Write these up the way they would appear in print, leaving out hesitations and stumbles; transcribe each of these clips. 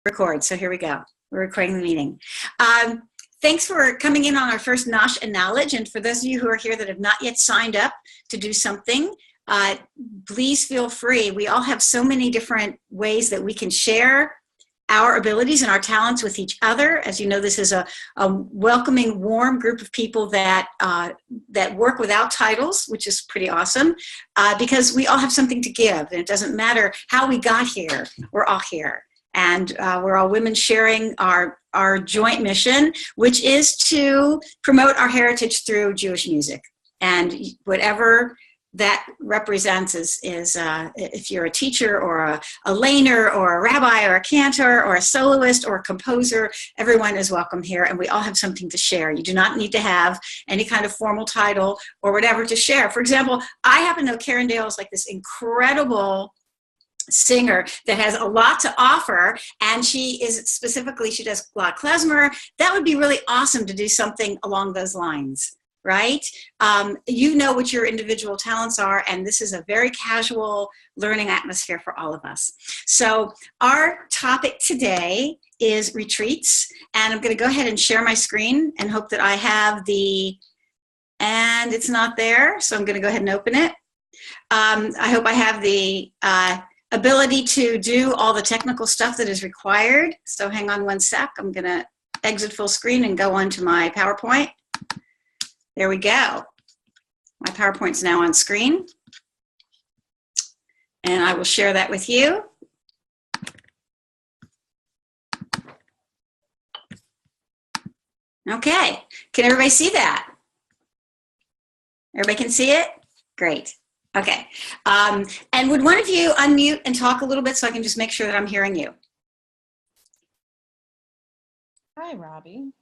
Record. So here we go. We're recording the meeting. Thanks for coming in on our first Nosh and Knowledge. And for those of you who are here that have not yet signed up to do something, please feel free. We all have so many different ways that we can share our abilities and our talents with each other. As you know, this is a welcoming, warm group of people that that work without titles, which is pretty awesome, because we all have something to give. And it doesn't matter how we got here, we're all here. And we're all women sharing our joint mission, which is to promote our heritage through Jewish music. And whatever that represents is if you're a teacher or a laner or a rabbi or a cantor or a soloist or a composer, everyone is welcome here, and we all have something to share. You do not need to have any kind of formal title or whatever to share. For example, I happen to know Karen Dale is like this incredible singer that has a lot to offer, and she does a lot of klezmer. That would be really awesome to do something along those lines, right? You know what your individual talents are, and this is a very casual learning atmosphere for all of us. So our topic today is retreats, and I'm going to go ahead and share my screen and hope that I have and it's not there, so I'm going to go ahead and open it. I hope I have the ability to do all the technical stuff that is required. So hang on one sec. I'm going to exit full screen and go on to my PowerPoint. There we go. My PowerPoint's now on screen. And I will share that with you. Okay. Can everybody see that? Everybody can see it? Great. Okay. And would one of you unmute and talk a little bit so I can just make sure that I'm hearing you? Hi, Robbi.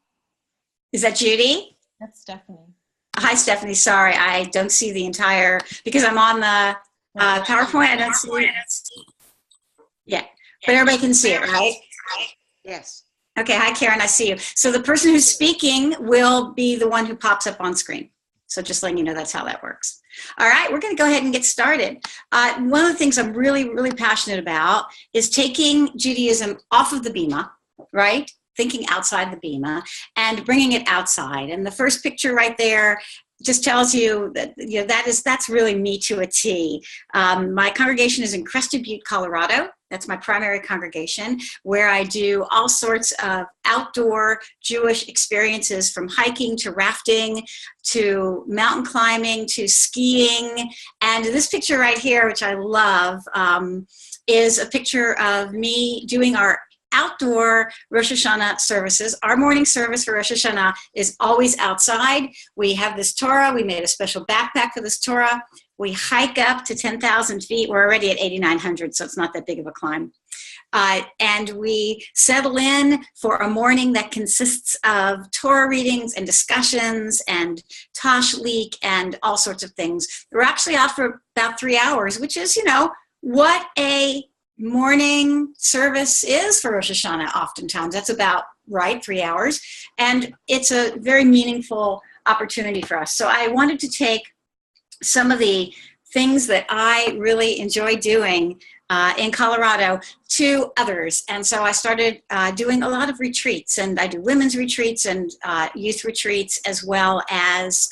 Is that Judy? That's Stephanie. Hi, Stephanie. Sorry, I don't see the entire, because I'm on the PowerPoint. I don't see it. Yeah, but everybody can see it, right? Yes. Okay. Hi, Karen. I see you. So the person who's speaking will be the one who pops up on screen. So just letting you know that's how that works. All right, we're going to go ahead and get started. One of the things I'm really, really passionate about is taking Judaism off of the bima, right? Thinking outside the bima and bringing it outside. And the first picture right there just tells you that, you know, that's really me to a T. My congregation is in Crested Butte, Colorado. That's my primary congregation, where I do all sorts of outdoor Jewish experiences, from hiking to rafting to mountain climbing to skiing. And this picture right here, which I love, is a picture of me doing our outdoor Rosh Hashanah services. Our morning service for Rosh Hashanah is always outside. We have this Torah. We made a special backpack for this Torah. We hike up to 10,000 feet. We're already at 8,900, so it's not that big of a climb. And we settle in for a morning that consists of Torah readings and discussions and tashlik and all sorts of things. We're actually out for about 3 hours, which is, you know, what a morning service is for Rosh Hashanah oftentimes. That's about right, 3 hours. And it's a very meaningful opportunity for us. So I wanted to take some of the things that I really enjoy doing in Colorado to others. And so I started doing a lot of retreats, and I do women's retreats and youth retreats, as well as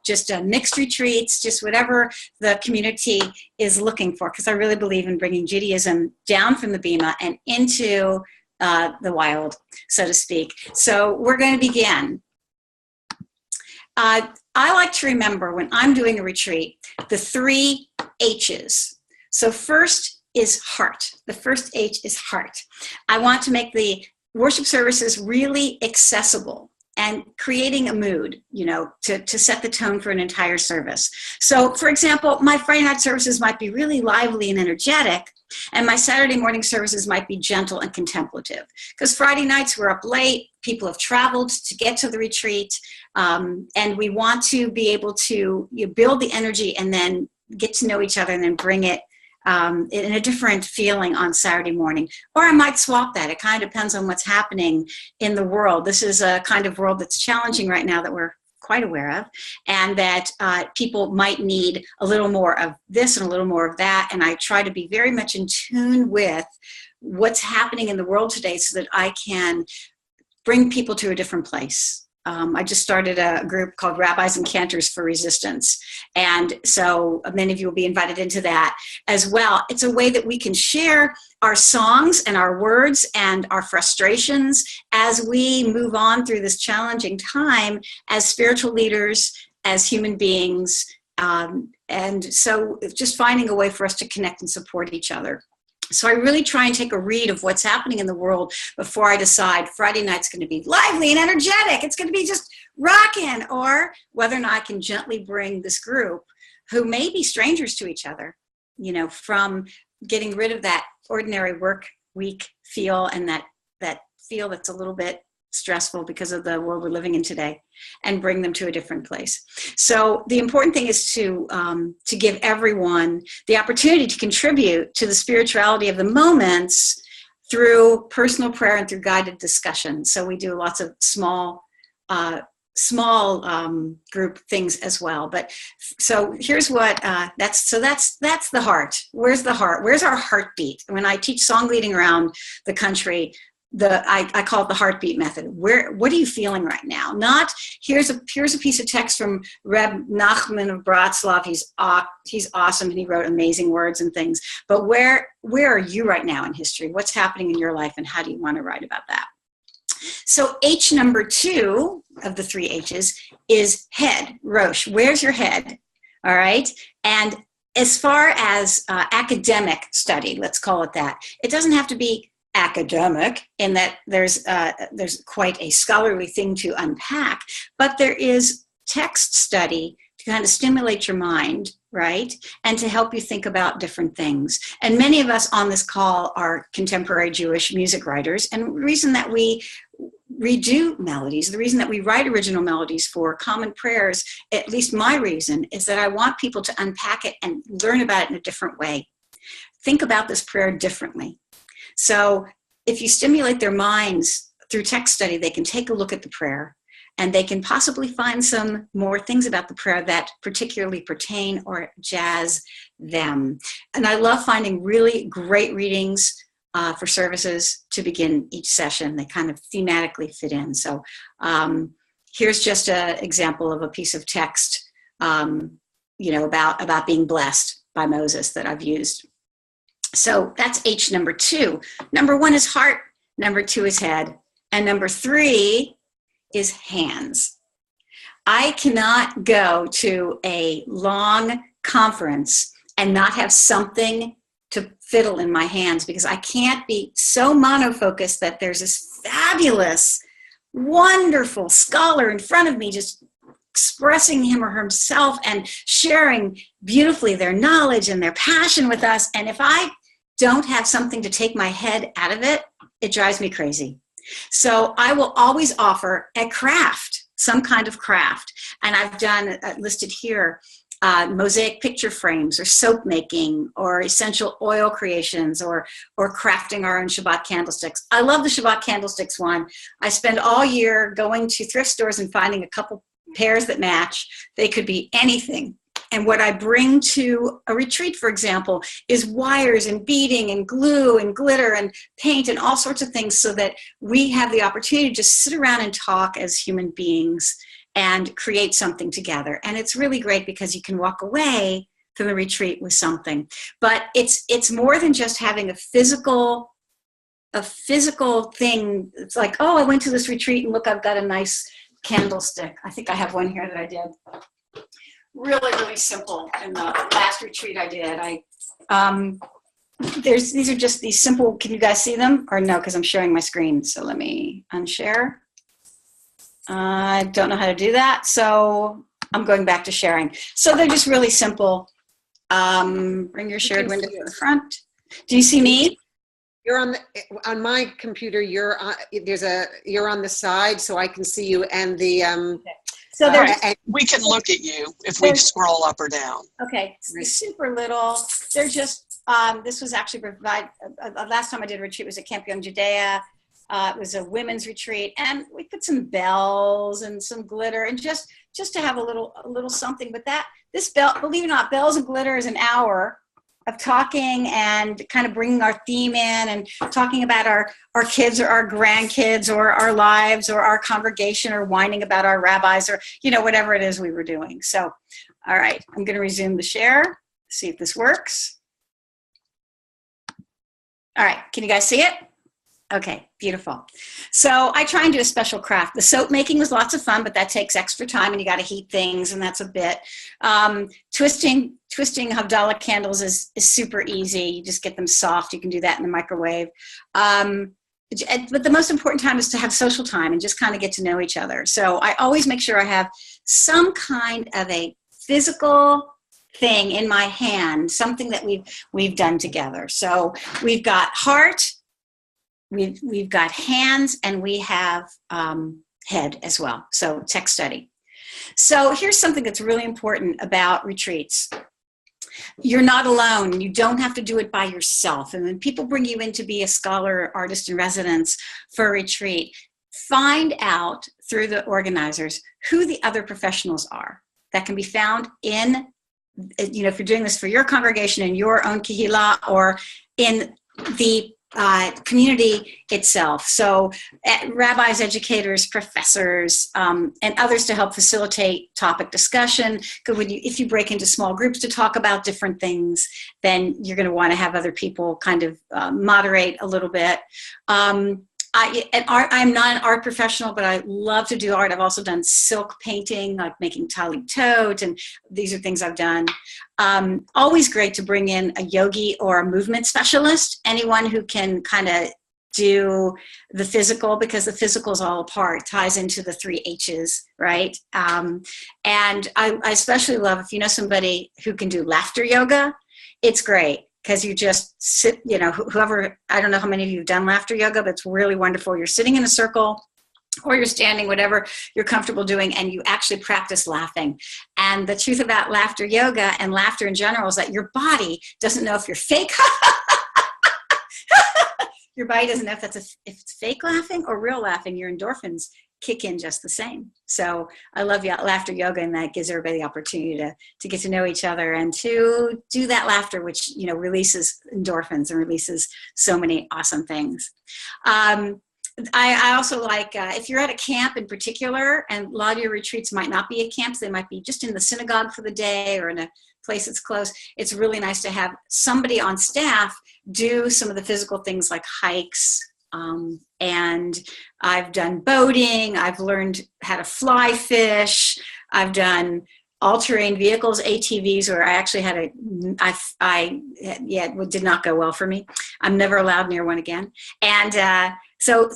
just mixed retreats, just whatever the community is looking for, because I really believe in bringing Judaism down from the bima and into the wild, so to speak. So we're going to begin. I like to remember, when I'm doing a retreat, the 3 H's. So first is heart. The first H is heart. I want to make the worship services really accessible and creating a mood, you know, to set the tone for an entire service. So, for example, my Friday night services might be really lively and energetic, and my Saturday morning services might be gentle and contemplative. Because Friday nights we're up late, people have traveled to get to the retreat, and we want to be able to build the energy and then get to know each other and then bring it in a different feeling on Saturday morning. Or I might swap that. It kind of depends on what's happening in the world. This is a kind of world that's challenging right now that we're quite aware of, and that people might need a little more of this and a little more of that. And I try to be very much in tune with what's happening in the world today so that I can bring people to a different place. I just started a group called Rabbis and Cantors for Resistance. And so many of you will be invited into that as well. It's a way that we can share our songs and our words and our frustrations as we move on through this challenging time as spiritual leaders, as human beings. And so just finding a way for us to connect and support each other. So I really try and take a read of what's happening in the world before I decide Friday night's going to be lively and energetic. It's going to be just rocking, or whether or not I can gently bring this group who may be strangers to each other, from getting rid of that ordinary work week feel and that feel that's a little bit stressful because of the world we're living in today, and bring them to a different place. So the important thing is to give everyone the opportunity to contribute to the spirituality of the moments through personal prayer and through guided discussion. So we do lots of small group things as well. But so here's what that's the heart. Where's the heart? Where's our heartbeat? When I teach song leading around the country, I call it the heartbeat method. What are you feeling right now? Not here's a piece of text from Reb Nachman of Bratslav. He's awesome and he wrote amazing words and things. But where are you right now in history? What's happening in your life, and how do you want to write about that? So H number 2 of the 3 H's is head, Rosh. Where's your head? All right. And as far as academic study, let's call it that, it doesn't have to be academic in that there's quite a scholarly thing to unpack, but there is text study to kind of stimulate your mind, right? And to help you think about different things. And many of us on this call are contemporary Jewish music writers. And the reason that we redo melodies, the reason that we write original melodies for common prayers, at least my reason, is that I want people to unpack it and learn about it in a different way. Think about this prayer differently. So if you stimulate their minds through text study, they can take a look at the prayer and they can possibly find some more things about the prayer that particularly pertain or jazz them. And I love finding really great readings for services to begin each session. They kind of thematically fit in. So here's just an example of a piece of text, about being blessed by Moses that I've used. So that's H number 2. Number 1 is heart. Number 2 is head. And number 3 is hands. I cannot go to a long conference and not have something to fiddle in my hands, because I can't be so monofocused that there's this fabulous, wonderful scholar in front of me just expressing him or herself and sharing beautifully their knowledge and their passion with us. And if I don't have something to take my head out of it, it drives me crazy. So I will always offer a craft, some kind of craft. And I've done listed here, mosaic picture frames, or soap making, or essential oil creations, or crafting our own Shabbat candlesticks. I love the Shabbat candlesticks one. I spend all year going to thrift stores and finding a couple pairs that match. They could be anything. And what I bring to a retreat, for example, is wires and beading and glue and glitter and paint and all sorts of things, so that we have the opportunity to just sit around and talk as human beings and create something together. And it's really great because you can walk away from the retreat with something. But it's more than just having a physical thing. It's like, oh, I went to this retreat and look, I've got a nice candlestick. I think I have one here that I did. Really, really simple. In the last retreat I did, these are just these simple. Can you guys see them or no? Because I'm sharing my screen. So let me unshare. I don't know how to do that, so I'm going back to sharing. So they're just really simple. Bring your shared window to the front. Do you see me? You're on my computer. You're on the side, so I can see you and the. Okay. So we can look at you if we scroll up or down. Okay, super little. They're just. This was actually provided. Last time I did a retreat was at Camp Young Judea. It was a women's retreat, and we put some bells and some glitter, and just to have a little something. But this bell, believe it or not, bells and glitter is an hour, of talking and kind of bringing our theme in and talking about our kids or our grandkids or our lives or our congregation or whining about our rabbis or, whatever it is we were doing. So, all right, I'm going to resume the share, see if this works. All right, can you guys see it? Okay, beautiful. So I try and do a special craft. The soap making was lots of fun, but that takes extra time and you got to heat things and that's a bit. Twisting Havdalah candles is super easy. You just get them soft. You can do that in the microwave. But the most important time is to have social time and just kind of get to know each other. So I always make sure I have some kind of a physical thing in my hand, something that we've done together. So we've got heart, we've got hands, and we have head as well. So text study. So here's something that's really important about retreats. You're not alone. You don't have to do it by yourself. And when people bring you in to be a scholar, artist in residence for a retreat, find out through the organizers who the other professionals are. That can be found in, if you're doing this for your congregation in your own kehillah or in the community itself. So rabbis, educators, professors, and others to help facilitate topic discussion. If you break into small groups to talk about different things, then you're going to want to have other people kind of moderate a little bit. I'm not an art professional, but I love to do art. I've also done silk painting, like making talit tot, and these are things I've done. Always great to bring in a yogi or a movement specialist, anyone who can kind of do the physical, because the physical is all a part, ties into the 3 H's, right? And I especially love if you know somebody who can do laughter yoga, it's great. Because you just sit, whoever, I don't know how many of you have done laughter yoga, but it's really wonderful. You're sitting in a circle or you're standing, whatever you're comfortable doing, and you actually practice laughing. And the truth about laughter yoga and laughter in general is that your body doesn't know if you're fake. Your body doesn't know if it's fake laughing or real laughing. Your endorphins kick in just the same. So I love laughter yoga, and that gives everybody the opportunity to get to know each other and to do that laughter, which releases endorphins and releases so many awesome things. I also like if you're at a camp in particular, and a lot of your retreats might not be at camps, they might be just in the synagogue for the day or in a place that's close. It's really nice to have somebody on staff do some of the physical things like hikes. And I've done boating. I've learned how to fly fish. I've done all-terrain vehicles, ATVs, where I actually had it did not go well for me. I'm never allowed near one again. And so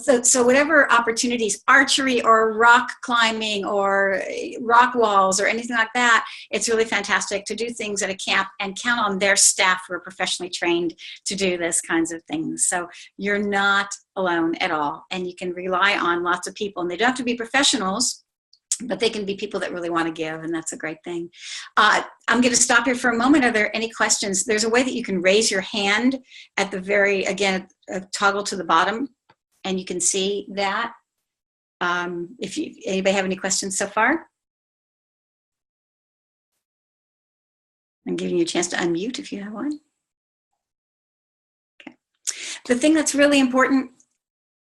whatever opportunities, archery or rock climbing or rock walls or anything like that, it's really fantastic to do things at a camp and count on their staff who are professionally trained to do this kinds of things. So you're not alone at all, and you can rely on lots of people, and they don't have to be professionals, but they can be people that really want to give, and that's a great thing. I'm going to stop here for a moment. Are there any questions? There's a way that you can raise your hand at the again, a toggle to the bottom, and you can see that. Anybody have any questions so far? I'm giving you a chance to unmute if you have one. Okay. The thing that's really important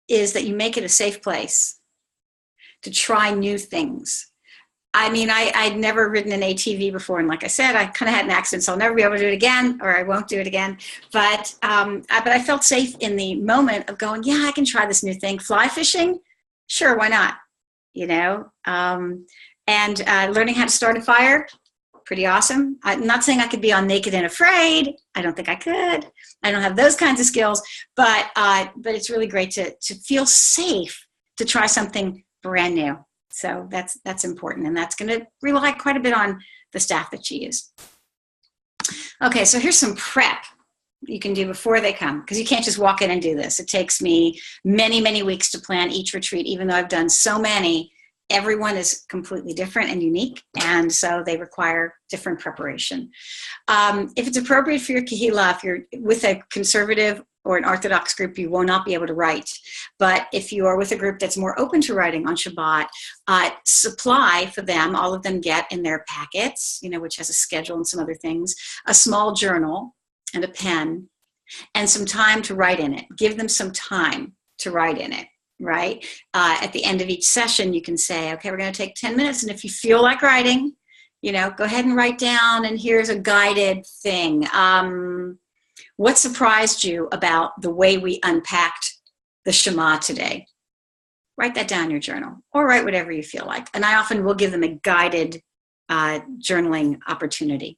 is that you make it a safe place to try new things. I mean, I'd never ridden an ATV before, and like I said, I kind of had an accident, so I'll never be able to do it again, or I won't do it again. But I felt safe in the moment of going, yeah, I can try this new thing. Fly fishing, sure, why not? And learning how to start a fire, pretty awesome. I'm not saying I could be on Naked and Afraid. I don't think I could. I don't have those kinds of skills, but it's really great to feel safe to try something brand new. So that's important, and that's going to rely quite a bit on the staff that you use. Okay, so here's some prep you can do before they come, because you can't just walk in and do this. It takes me many, many weeks to plan each retreat, even though I've done so many. Everyone is completely different and unique, and so they require different preparation. If it's appropriate for your kehillah, if you're with a conservative or an Orthodox group, you will not be able to write. But if you are with a group that's more open to writing on Shabbat, supply for them, all of them get in their packets, which has a schedule and some other things, a small journal. and a pen and some time to write in it. Give them some time to write in it, right? At the end of each session, you can say, okay, we're going to take 10 minutes. And if you feel like writing, go ahead and write down. And here's a guided thing. What surprised you about the way we unpacked the Shema today? Write that down in your journal, or write whatever you feel like. And I often will give them a guided journaling opportunity.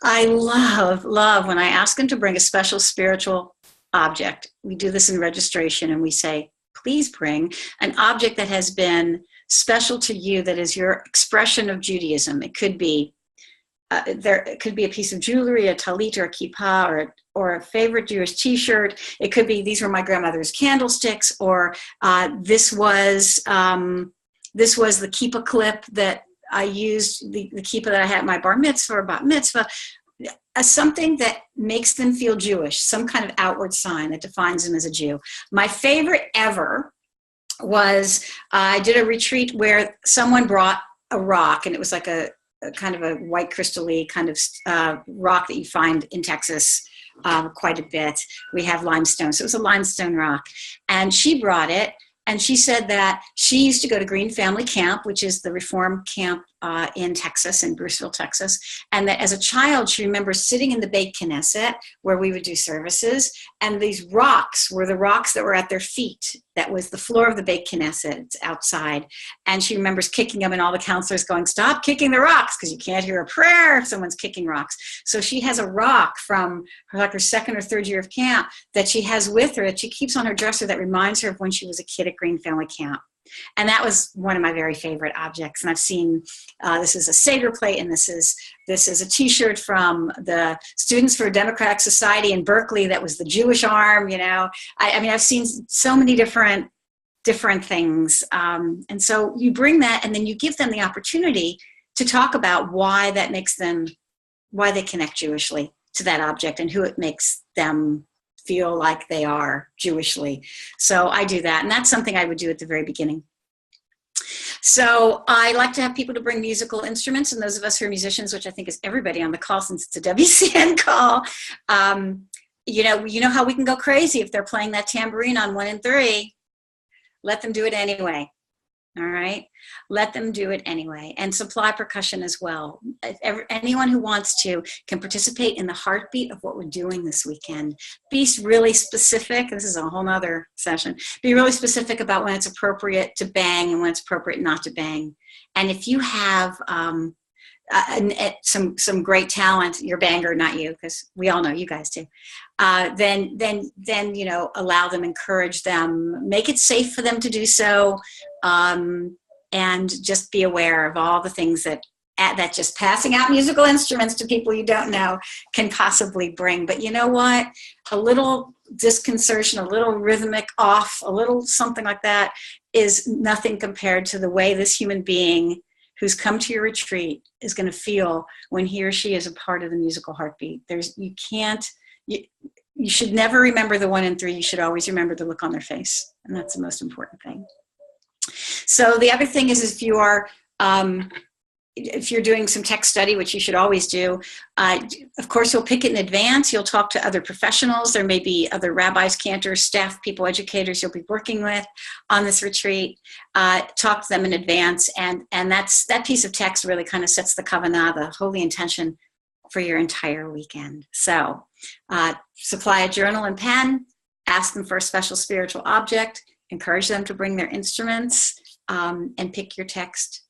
I love when I ask them to bring a special spiritual object. We do this in registration, and we say, please bring an object that has been special to you, that is your expression of Judaism. It could be it could be a piece of jewelry, a talit or a kippah, or a favorite Jewish T-shirt. It could be, these were my grandmother's candlesticks, or this was the kippah clip that I used, the kippah that I had at my bar mitzvah or bat mitzvah. Something that makes them feel Jewish, some kind of outward sign that defines them as a Jew. My favorite ever was I did a retreat where someone brought a rock, and it was like a kind of a white crystal-y kind of rock that you find in Texas quite a bit. We have limestone, so it was a limestone rock. And she brought it, and she said that she used to go to Green Family Camp, which is the Reform camp in Texas, in Bruceville, Texas. And that as a child, she remembers sitting in the Beit Knesset where we would do services. And these rocks were the rocks that were at their feet. That was the floor of the Beit Knesset. It's outside. And she remembers kicking them, and all the counselors going, stop kicking the rocks, because you can't hear a prayer if someone's kicking rocks. So she has a rock from her second or third year of camp that she has with her, that she keeps on her dresser, that reminds her of when she was a kid at Green Family Camp. And that was one of my very favorite objects. And I've seen, this is a Seder plate, and this is a T-shirt from the Students for a Democratic Society in Berkeley that was the Jewish arm, I mean, I've seen so many different things. And so you bring that, and then you give them the opportunity to talk about why that makes them, why they connect Jewishly to that object, and who it makes them feel like they are Jewishly. So I do that, and that's something I would do at the very beginning. So I like to have people to bring musical instruments, and those of us who are musicians, which I think is everybody on the call since it's a WCN call, you know how we can go crazy if they're playing that tambourine on 1 and 3. Let them do it anyway. All right, let them do it anyway, and supply percussion as well. Anyone who wants to can participate in the heartbeat of what we're doing this weekend. Be really specific. This is a whole nother session. Be really specific about when it's appropriate to bang and when it's appropriate not to bang. And if you have some great talent, your banger, not you, because we all know you guys do. Then allow them, encourage them, make it safe for them to do so, and just be aware of all the things that just passing out musical instruments to people you don't know can possibly bring. But you know what? A little disconcertion, a little rhythmic off, a little something like that is nothing compared to the way this human being who's come to your retreat is going to feel when he or she is a part of the musical heartbeat. You should never remember the 1 and 3. You should always remember the look on their face. And that's the most important thing. So the other thing is if you're doing some text study, which you should always do, of course, you'll pick it in advance. You'll talk to other professionals. There may be other rabbis, cantors, staff people, educators you'll be working with on this retreat. Talk to them in advance. And that piece of text really kind of sets the kavanah, the holy intention for your entire weekend. So supply a journal and pen, ask them for a special spiritual object, encourage them to bring their instruments, and pick your text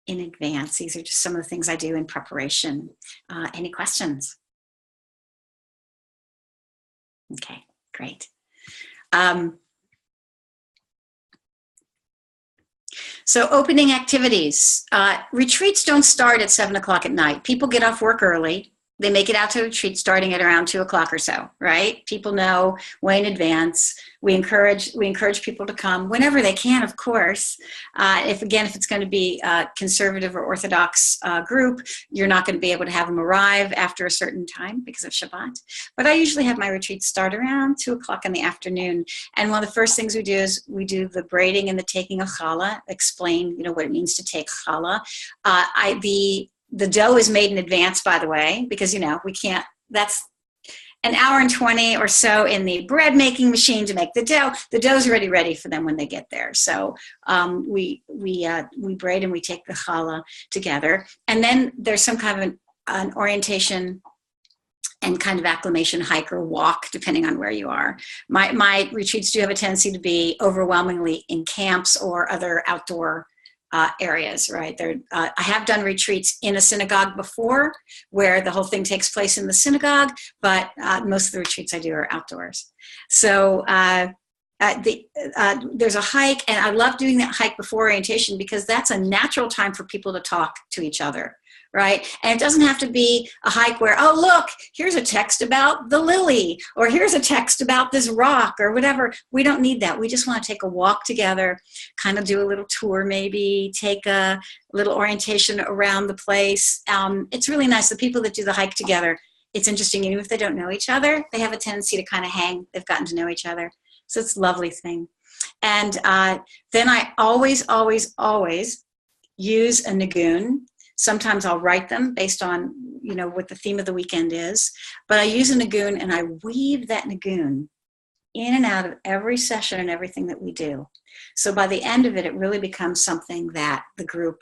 in advance. These are just some of the things I do in preparation. Any questions? Okay, great. So opening activities. Retreats don't start at 7 o'clock at night. People get off work early. They make it out to a retreat starting at around 2 o'clock or so, right? People know way in advance. We encourage people to come whenever they can, of course. If it's going to be a conservative or Orthodox group, you're not going to be able to have them arrive after a certain time because of Shabbat. But I usually have my retreats start around 2 o'clock in the afternoon. And one of the first things we do is we do the braiding and the taking of challah, explain, what it means to take challah. The dough is made in advance, by the way, because, we can't, that's an hour and 20 or so in the bread making machine to make the dough. The dough's already ready for them when they get there. So we braid and we take the challah together. And then there's some kind of an orientation and kind of acclimation hike or walk, depending on where you are. My retreats do have a tendency to be overwhelmingly in camps or other outdoor areas, right? I have done retreats in a synagogue before where the whole thing takes place in the synagogue, but most of the retreats I do are outdoors. So there's a hike, and I love doing that hike before orientation because that's a natural time for people to talk to each other, right? And it doesn't have to be a hike where, oh, look, here's a text about the lily, or here's a text about this rock, or whatever. We don't need that. We just want to take a walk together, kind of do a little tour maybe, take a little orientation around the place. It's really nice. The people that do the hike together, it's interesting. Even if they don't know each other, they have a tendency to kind of hang. They've gotten to know each other. So it's a lovely thing. And then I always use a nigun. Sometimes I'll write them based on, what the theme of the weekend is. But I use a nigun and I weave that nigun in and out of every session and everything that we do. So by the end of it, it really becomes something that the group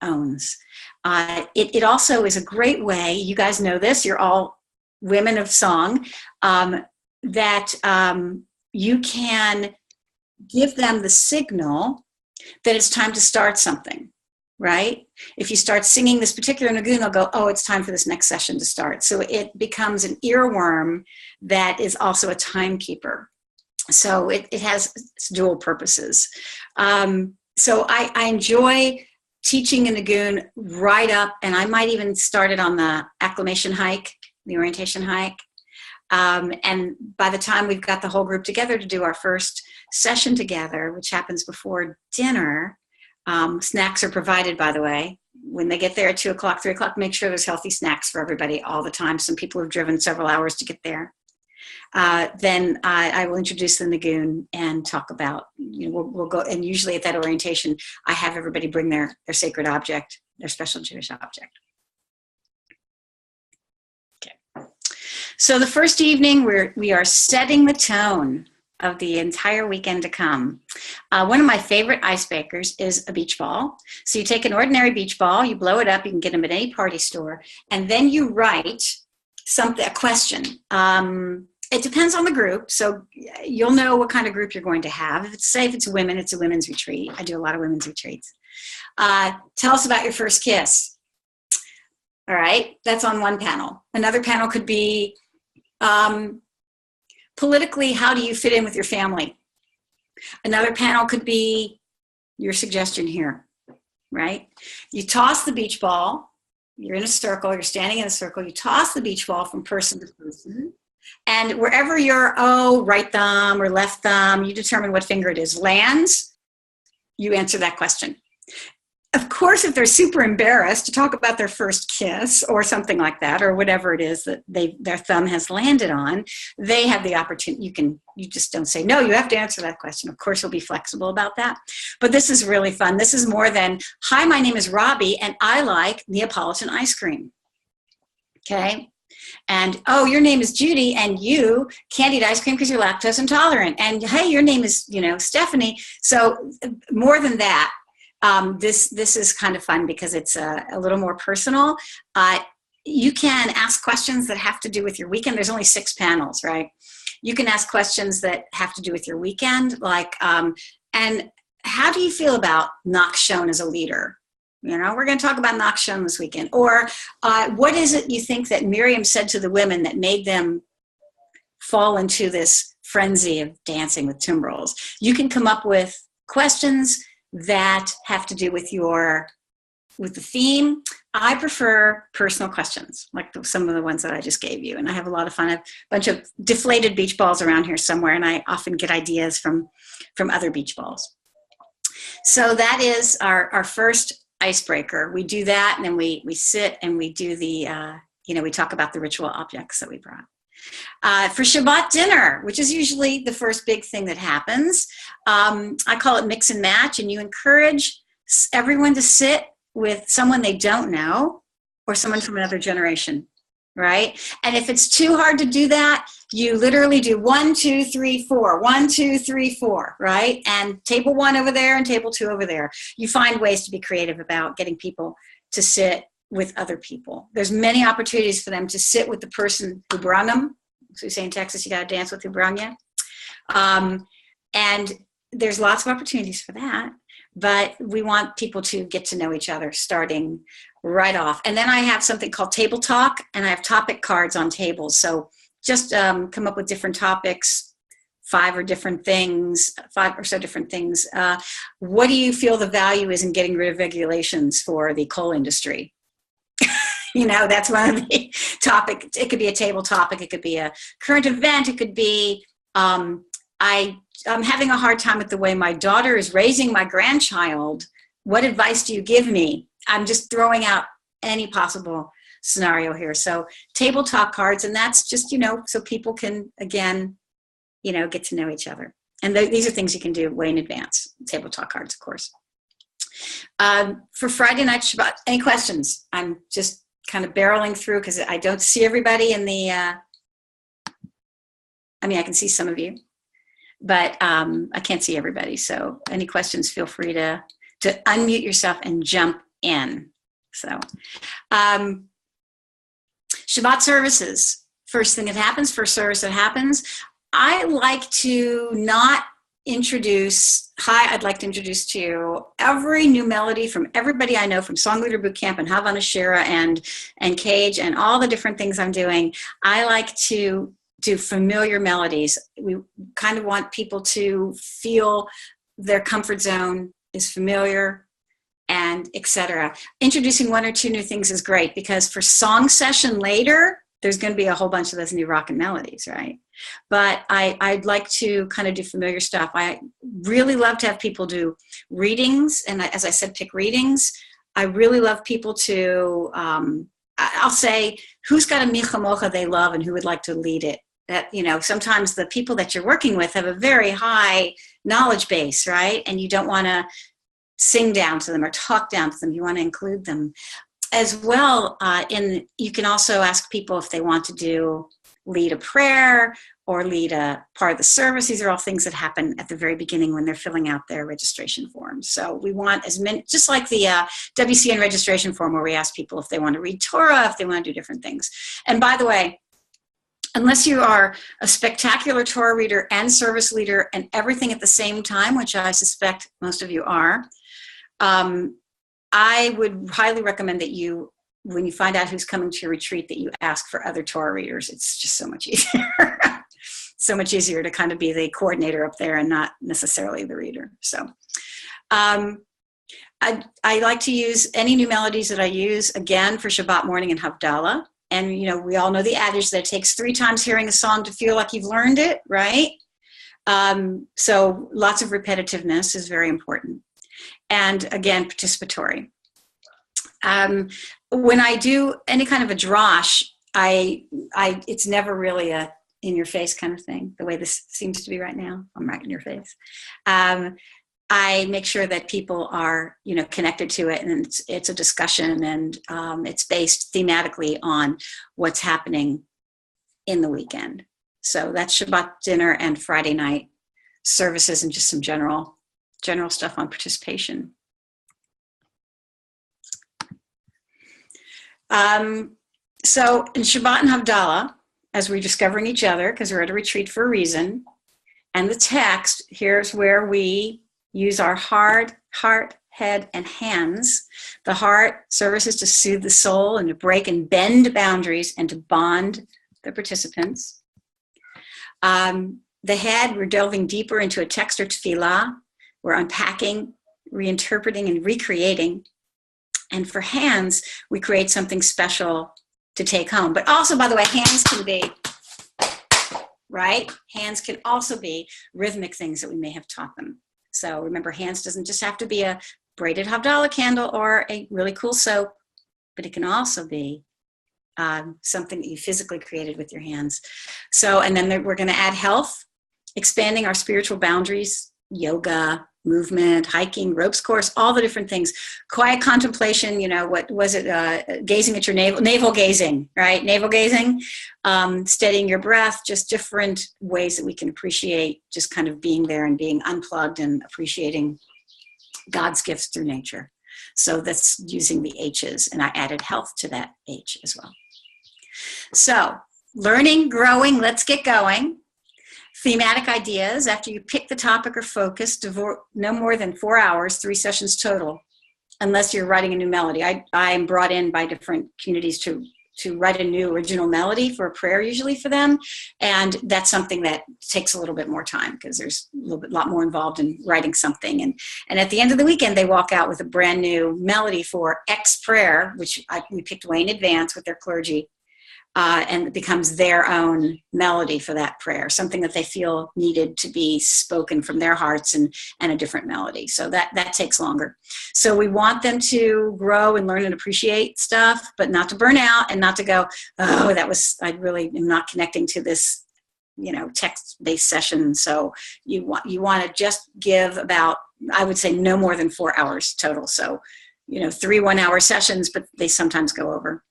owns. It also is a great way, you guys know this, you're all women of song, that you can give them the signal that it's time to start something, right? If you start singing this particular nigun, they'll go, oh, it's time for this next session to start. So it becomes an earworm that is also a timekeeper. So it has its dual purposes. So I enjoy teaching a nigun right up, and I might even start it on the acclimation hike, the orientation hike. And by the time we've got the whole group together to do our first session together, which happens before dinner, snacks are provided, by the way. When they get there at 2 o'clock, 3 o'clock, make sure there's healthy snacks for everybody all the time. Some people have driven several hours to get there. Then I will introduce the nigun and talk about, we'll go, and usually at that orientation, I have everybody bring their sacred object, their special Jewish object. So the first evening, we are setting the tone of the entire weekend to come. One of my favorite icebreakers is a beach ball. So you take an ordinary beach ball, you blow it up, you can get them at any party store, and then you write a question. It depends on the group, so you'll know what kind of group you're going to have. If it's women, it's a women's retreat. I do a lot of women's retreats. Tell us about your first kiss. All right, that's on one panel. Another panel could be, politically, how do you fit in with your family? Another panel could be your suggestion here, right? You toss the beach ball, you're in a circle, you're standing in a circle, you toss the beach ball from person to person, and wherever your right thumb or left thumb, you determine what finger it is, lands, you answer that question. Of course, if they're super embarrassed to talk about their first kiss or something like that, or whatever it is that their thumb has landed on, they have the opportunity. You just don't say, no, you have to answer that question. Of course, you'll be flexible about that. But this is really fun. This is more than, hi, my name is Robbi, and I like Neapolitan ice cream. Okay? And, oh, your name is Judy, and you can't eat ice cream because you're lactose intolerant. And, hey, your name is, Stephanie. So more than that, this is kind of fun because it's a little more personal. You can ask questions that have to do with your weekend. There's only 6 panels, right? You can ask questions that have to do with your weekend, like, and how do you feel about Nachshon as a leader? We're going to talk about Nachshon this weekend. Or what is it you think that Miriam said to the women that made them fall into this frenzy of dancing with timbrels? You can come up with questions that have to do with the theme. I prefer personal questions, like some of the ones that I just gave you. And I have a lot of fun. I have a bunch of deflated beach balls around here somewhere, and I often get ideas from other beach balls. So that is our first icebreaker. We do that, and then we sit and we do the, we talk about the ritual objects that we brought. For Shabbat dinner, which is usually the first big thing that happens, I call it mix and match, and you encourage everyone to sit with someone they don't know or someone from another generation. right? And if it's too hard to do that, you literally do 1, 2, 3, 4, 1, 2, 3, 4, right? And table 1 over there and table 2 over there. You find ways to be creative about getting people to sit with other people. There's many opportunities for them to sit with the person who brung them. So we say in Texas, you got to dance with who brung you. And there's lots of opportunities for that. But we want people to get to know each other starting right off. And then I have something called Table Talk, and I have topic cards on tables. So just come up with different topics, 5 or so different things. What do you feel the value is in getting rid of regulations for the coal industry? That's one of the topics. It could be a table topic. It could be a current event. It could be, I'm having a hard time with the way my daughter is raising my grandchild. What advice do you give me? I'm just throwing out any possible scenario here. So table talk cards, and that's just, so people can, again, get to know each other. And these are things you can do way in advance. Table talk cards, of course. For Friday night Shabbat, any questions? I'm just kind of barreling through because I don't see everybody in the, I can see some of you, but I can't see everybody. So any questions, feel free to unmute yourself and jump in. So Shabbat services, first thing that happens, first service that happens, I like to not introduce, I'd like to introduce to you every new melody from everybody I know from Song Leader Bootcamp and Havana Shira and Cage and all the different things I'm doing. I like to do familiar melodies. We kind of want people to feel their comfort zone is familiar and etc. Introducing 1 or 2 new things is great because for song session later, there's going to be a whole bunch of those new rock and melodies, right? But I'd like to kind of do familiar stuff. I really love to have people do readings. And as I said, pick readings. I really love people to, I'll say, who's got a Micha Mocha they love and who would like to lead it? That, sometimes the people that you're working with have a very high knowledge base, right? And you don't want to sing down to them or talk down to them. You want to include them. As well, you can also ask people if they want to lead a prayer or lead a part of the service. These are all things that happen at the very beginning when they're filling out their registration forms. So we want as many, just like the WCN registration form where we ask people if they want to read Torah, if they want to do different things. And by the way, unless you are a spectacular Torah reader and service leader and everything at the same time, which I suspect most of you are, I would highly recommend that you, when you find out who's coming to your retreat, that you ask for other Torah readers. It's just so much easier. So much easier to kind of be the coordinator up there and not necessarily the reader. So I like to use any new melodies that I use, again, for Shabbat morning and Havdalah. And, we all know the adage that it takes 3 times hearing a song to feel like you've learned it, right? So lots of repetitiveness is very important. And again, participatory. When I do any kind of a drosh, it's never really a in-your-face kind of thing, the way this seems to be right now. I'm right in your face. I make sure that people are, connected to it, and it's a discussion, and it's based thematically on what's happening in the weekend. So that's Shabbat dinner and Friday night services and just some general stuff on participation. So in Shabbat and Havdalah, as we're discovering each other, because we're at a retreat for a reason, and the text, here's where we use our heart, head, and hands. The heart services to soothe the soul and to break and bend boundaries and to bond the participants. The head, we're delving deeper into a text or tefillah. We're unpacking, reinterpreting, and recreating. And for hands, we create something special to take home. But also, by the way, hands can be, right? Hands can also be rhythmic things that we may have taught them. So remember, hands doesn't just have to be a braided Havdalah candle or a really cool soap, but it can also be something that you physically created with your hands. So, and then we're going to add health, expanding our spiritual boundaries yoga, movement, hiking, ropes course, all the different things. Quiet contemplation, what was it? Gazing at your navel gazing, right? Navel gazing, steadying your breath, just different ways that we can appreciate just kind of being there and being unplugged and appreciating God's gifts through nature. So that's using the H's, and I added health to that H as well. So learning, growing, let's get going. Thematic ideas, after you pick the topic or focus, devote no more than 4 hours, 3 sessions total, unless you're writing a new melody. I'm brought in by different communities to write a new original melody for a prayer, usually for them, and that's something that takes a little bit more time because there's a lot more involved in writing something. And at the end of the weekend, they walk out with a brand new melody for X prayer, which we picked way in advance with their clergy. And it becomes their own melody for that prayer, something that they feel needed to be spoken from their hearts and a different melody. So that takes longer. So we want them to grow and learn and appreciate stuff, but not to burn out and not to go, oh, I really am not connecting to this, text-based session. So you want to just give about, I would say, no more than 4 hours total. So, 3 1-hour sessions, but they sometimes go over.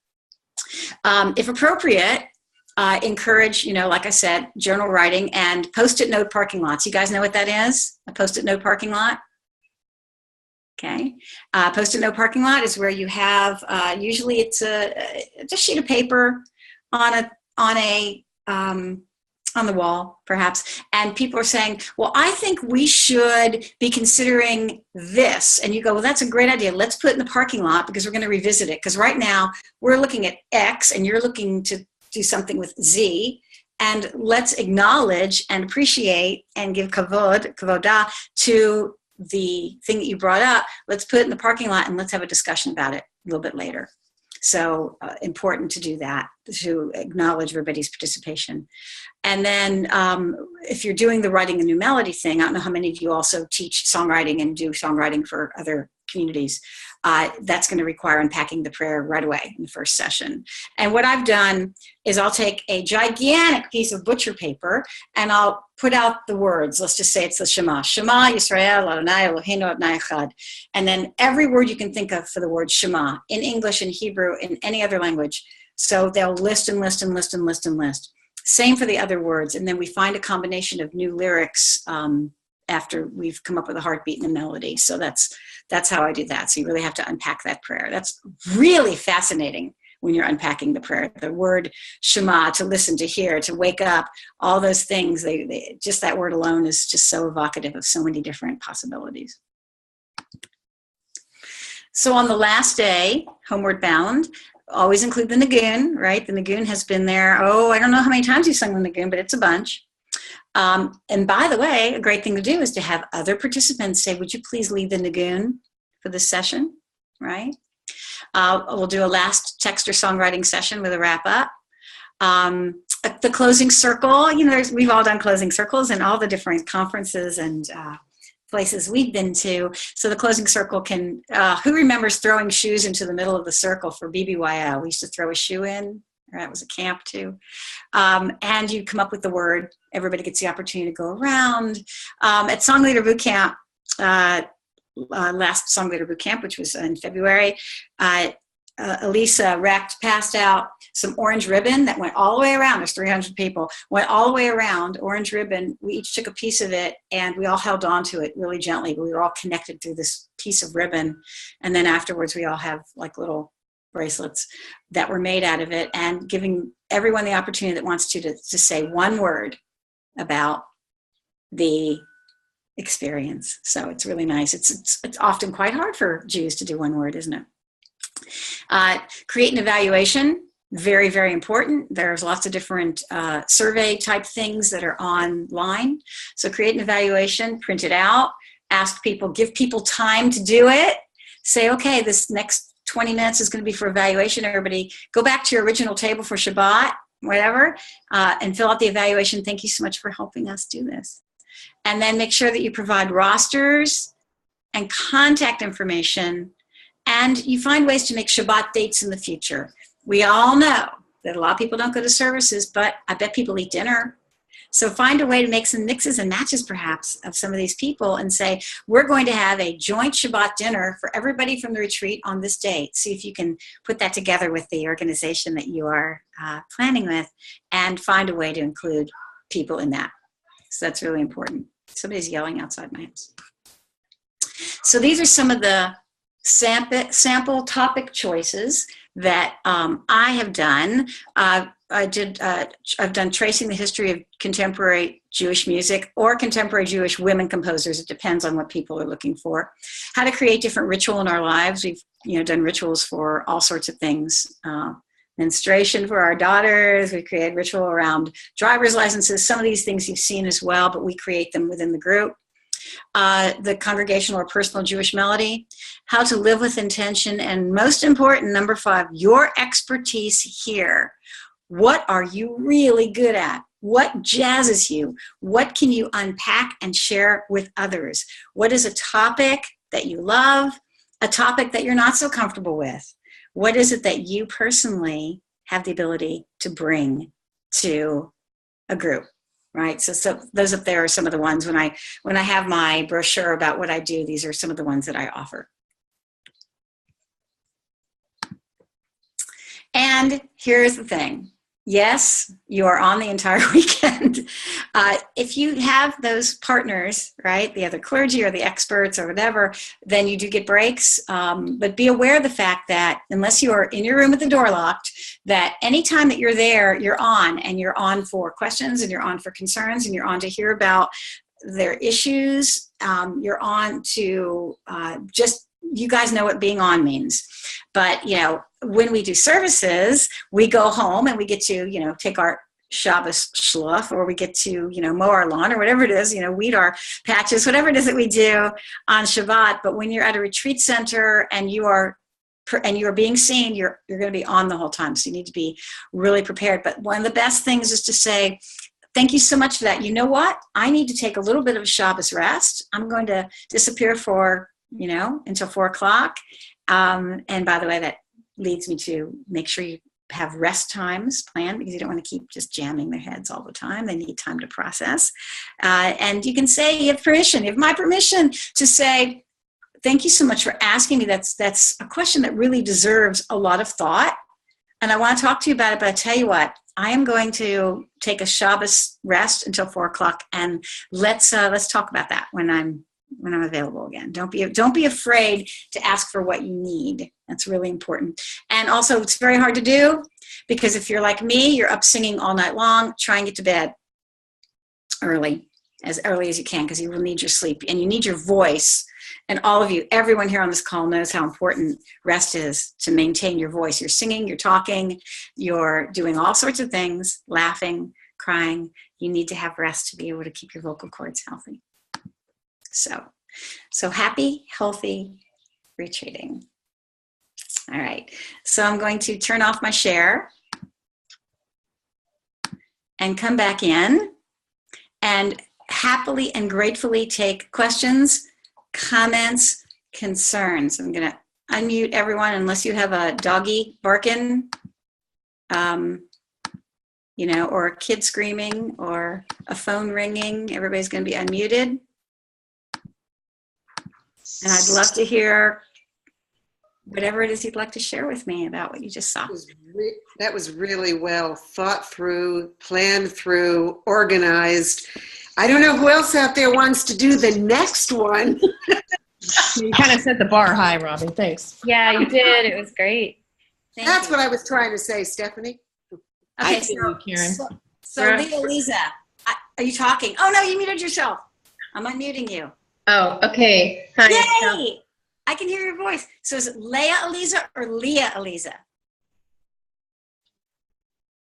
If appropriate, encourage, like I said, journal writing and post-it note parking lots. You guys know what that is? A post-it note parking lot? Okay. Post-it note parking lot is where you have, usually it's a sheet of paper on the wall, perhaps, and people are saying, well, I think we should be considering this. And you go, well, that's a great idea. Let's put it in the parking lot because we're going to revisit it. Because right now we're looking at X and you're looking to do something with Z. And let's acknowledge and appreciate and give kavoda to the thing that you brought up. Let's put it in the parking lot and let's have a discussion about it a little bit later. So important to do that, to acknowledge everybody's participation. And then if you're doing the writing a new melody thing, I don't know how many of you also teach songwriting and do songwriting for other communities. That's going to require unpacking the prayer right away in the first session. And what I've done is I'll take a gigantic piece of butcher paper and I'll put out the words. Let's just say it's the Shema. Shema Yisrael Adonai Eloheinu Adonai Echad. And then every word you can think of for the word Shema in English, in Hebrew, in any other language. So they'll list and list and list and list and list. Same for the other words. And then we find a combination of new lyrics after we've come up with a heartbeat and a melody. So that's how I do that. So you really have to unpack that prayer. That's really fascinating when you're unpacking the prayer. The word Shema, to listen, to hear, to wake up, all those things, they just that word alone is just so evocative of so many different possibilities. So on the last day, Homeward Bound, always include the Nagun, right? The Nagun has been there. Oh, I don't know how many times you sung the Nagun, but it's a bunch. And by the way, a great thing to do is to have other participants say, would you please lead the Nagun for this session, right? We'll do a last text or songwriting session with a wrap up. The closing circle, we've all done closing circles in all the different conferences and places we've been to. So the closing circle can, who remembers throwing shoes into the middle of the circle for BBYO? We used to throw a shoe in. That was a camp too. And you come up with the word. Everybody gets the opportunity to go around. At Song Leader Boot Camp, last Song Leader Boot Camp, which was in February, Elisa passed out some orange ribbon that went all the way around. There's 300 people, went all the way around, orange ribbon. We each took a piece of it and we all held on to it really gently, but we were all connected through this piece of ribbon. And then afterwards, we all have like little bracelets that were made out of it, and giving everyone the opportunity that wants to say one word about the experience. So it's really nice. It's often quite hard for Jews to do one word, isn't it? Create an evaluation, very, very important. There's lots of different survey type things that are online. So create an evaluation, print it out, ask people, give people time to do it. Say, okay, this next 20 minutes is going to be for evaluation. Everybody go back to your original table for Shabbat, whatever, and fill out the evaluation. Thank you so much for helping us do this. And then make sure that you provide rosters and contact information, and you find ways to make Shabbat dates in the future. We all know that a lot of people don't go to services, but I bet people eat dinner. So find a way to make some mixes and matches perhaps of some of these people and say, we're going to have a joint Shabbat dinner for everybody from the retreat on this date. See if you can put that together with the organization that you are planning with, and find a way to include people in that. So that's really important. Somebody's yelling outside my house. So these are some of the sample topic choices that I have done. I've done tracing the history of contemporary Jewish music or contemporary Jewish women composers. It depends on what people are looking for. How to create different ritual in our lives. We've done rituals for all sorts of things. Menstruation for our daughters. We create ritual around driver's licenses. Some of these things you've seen as well, but we create them within the group. The congregational or personal Jewish melody, how to live with intention, and most important, number 5, your expertise here. What are you really good at? What jazzes you? What can you unpack and share with others? What is a topic that you love? A topic that you're not so comfortable with? What is it that you personally have the ability to bring to a group? Right, so those up there are some of the ones when I have my brochure about what I do. These are some of the ones that I offer. And here's the thing. Yes, you are on the entire weekend. If you have those partners, right, the other clergy or the experts or whatever, then you do get breaks. But be aware of the fact that unless you are in your room with the door locked, that anytime that you're there, you're on, and you're on for questions, and you're on for concerns, and you're on to hear about their issues. You're on to just, you guys know what being on means. But, when we do services, we go home and we get to, take our Shabbos schluff, or we get to, mow our lawn, or whatever it is, weed our patches, whatever it is that we do on Shabbat. But when you're at a retreat center and you are being seen, you're going to be on the whole time. So you need to be really prepared. But one of the best things is to say, thank you so much for that. You know what? I need to take a little bit of a Shabbos rest. I'm going to disappear for, until 4 o'clock. And by the way, that leads me to make sure you have rest times planned, because you don't want to keep just jamming their heads all the time. They need time to process. And you can say, you have permission. You have my permission to say, thank you so much for asking me. That's a question that really deserves a lot of thought. And I want to talk to you about it, but I tell you what, I am going to take a Shabbos rest until 4 o'clock, and let's talk about that when I'm available again. Don't be afraid to ask for what you need. That's really important. And also, it's very hard to do, because if you're like me, you're up singing all night long. Try and get to bed early as you can, because you will need your sleep and you need your voice. And all of you, everyone here on this call knows how important rest is to maintain your voice. You're singing, you're talking, you're doing all sorts of things, laughing, crying. You need to have rest to be able to keep your vocal cords healthy. So happy, healthy retreating. All right. So I'm going to turn off my share and come back in and happily and gratefully take questions, comments, concerns. I'm going to unmute everyone unless you have a doggy barking, or a kid screaming or a phone ringing. Everybody's going to be unmuted. And I'd love to hear whatever it is you'd like to share with me about what you just saw. That was really well thought through, planned through, organized. I don't know who else out there wants to do the next one. You kind of set the bar high, Robin. Thanks. Yeah, you did. It was great. That's what I was trying to say, Stephanie. Okay, I feel you, Karen. so Leah, Lisa, are you talking? Oh, no, you muted yourself. I'm unmuting you. Oh, okay. Hi. Yay! I can hear your voice. So is it Leah Eliza or Leah Eliza?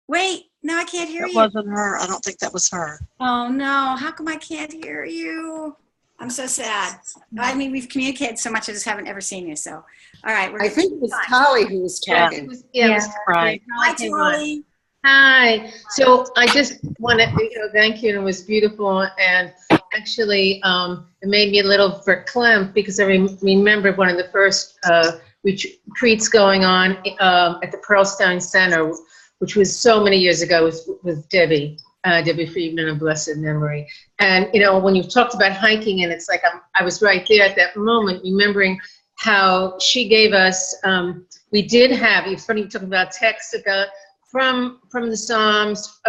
Wait, no, I can't hear That you. wasn't her. I don't think that was her. Oh, no. How come I can't hear you? I'm so sad. I mean, we've communicated so much, I just haven't ever seen you. So, all right. I think it was Tolly who was talking. Yeah. Right. Hi, Okay, Tolly. Hi. So I just want to thank you. It was beautiful, and actually it made me a little verklempt, because I remember one of the first retreats going on at the Pearlstein Center, which was so many years ago, with Debbie. Debbie Friedman of blessed memory. And, you know, when you talked about hiking, and it's like I was right there at that moment, remembering how she gave us, we did have, it's funny, you're talking about texts from the Psalms,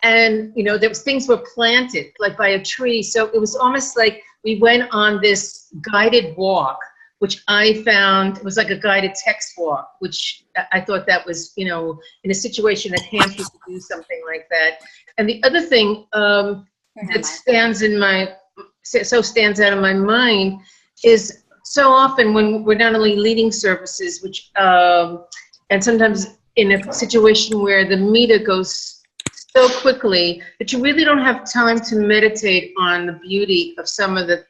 and, you know, there was things were planted, like by a tree. So it was almost like we went on this guided walk, which I found was like a guided text walk, which I thought that was, you know, in a situation at camp, you could do something like that. And the other thing that stands out of my mind is so often when we're not only leading services, which, and sometimes in a situation where the meter goes so quickly that you really don't have time to meditate on the beauty of some of the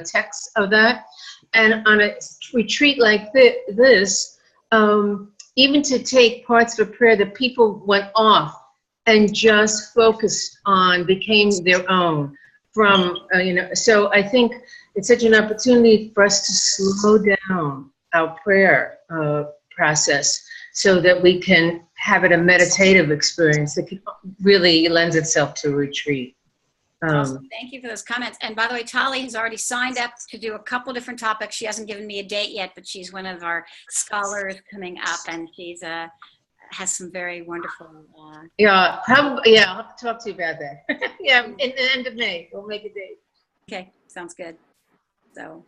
texts of that. And on a retreat like this, even to take parts of a prayer that people went off and just focused on, became their own from, you know, so I think it's such an opportunity for us to slow down our prayer process so that we can have it a meditative experience that really lends itself to a retreat. Awesome. Thank you for those comments. And by the way, Tali has already signed up to do a couple different topics. She hasn't given me a date yet, but she's one of our scholars coming up, and she's has some very wonderful. Yeah, I'll have to talk to you about that. Yeah, in the end of May, we'll make a date. Okay, sounds good. So,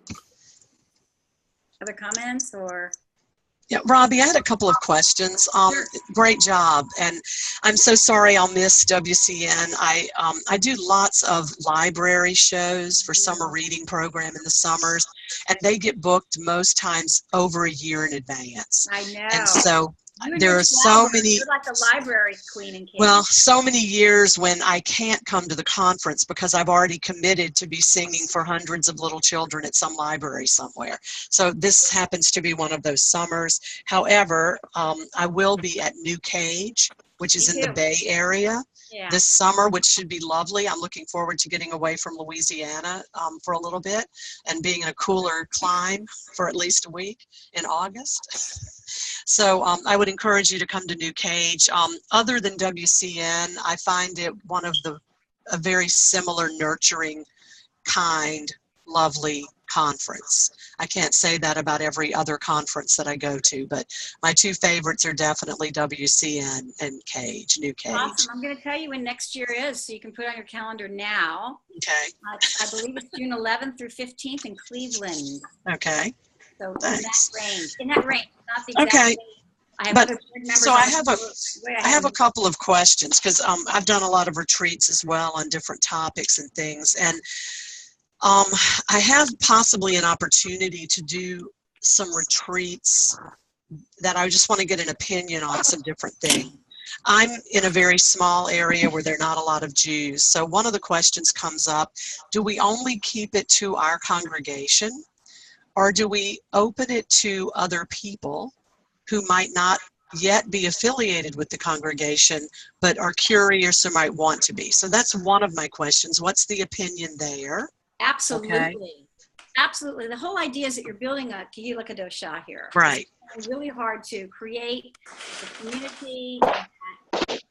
other comments or? Yeah, Robbi, I had a couple of questions. Great job, and I'm so sorry I'll miss WCN. I do lots of library shows for summer reading program in the summers, and they get booked most times over a year in advance. I know. And so there are so many. You're like the library queen and king. Well, so many years when I can't come to the conference because I've already committed to be singing for hundreds of little children at some library somewhere. So this happens to be one of those summers. However, I will be at New Cage, which is in the Bay Area this summer, which should be lovely. I'm looking forward to getting away from Louisiana for a little bit and being in a cooler climb for at least a week in August. So I would encourage you to come to New Cage. Other than WCN, I find it one of a very similar, nurturing, kind, lovely conference. I can't say that about every other conference that I go to, but my two favorites are definitely WCN and Cage, New Cage. Awesome. I'm going to tell you when next year is, so you can put it on your calendar now. Okay. I believe it's June 11th through 15th in Cleveland. Okay. So Thanks. in that range, not the exact Okay. date. I have a couple of questions because I've done a lot of retreats as well on different topics and things, and I have possibly an opportunity to do some retreats that I just want to get an opinion on some different things. I'm in a very small area where there are not a lot of Jews, so one of the questions comes up: do we only keep it to our congregation, or do we open it to other people who might not yet be affiliated with the congregation, but are curious or might want to be? So that's one of my questions. What's the opinion there? Absolutely. Okay. Absolutely. The whole idea is that you're building a Kehillah Kadosha here. Right. It's really hard to create a community.